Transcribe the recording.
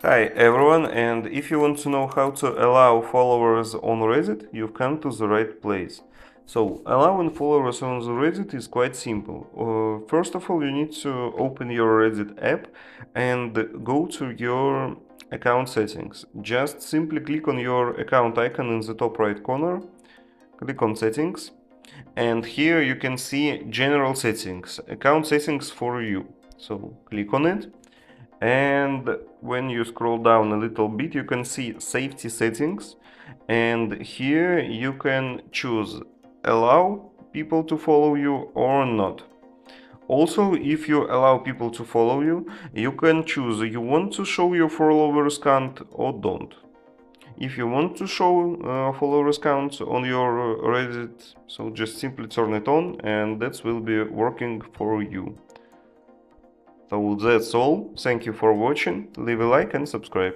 Hi everyone, and if you want to know how to allow followers on Reddit, you've come to the right place. So, allowing followers on the Reddit is quite simple. First of all, you need to open your Reddit app and go to your account settings. Just simply click on your account icon in the top right corner, click on settings, and here you can see general settings, account settings for you. So, click on it. And when you scroll down a little bit, you can see safety settings, and here you can choose allow people to follow you or not. Also, if you allow people to follow you, you can choose you want to show your followers count or don't. If you want to show followers count on your Reddit, so just simply turn it on and that will be working for you. So that's all. Thank you for watching. Leave a like and subscribe.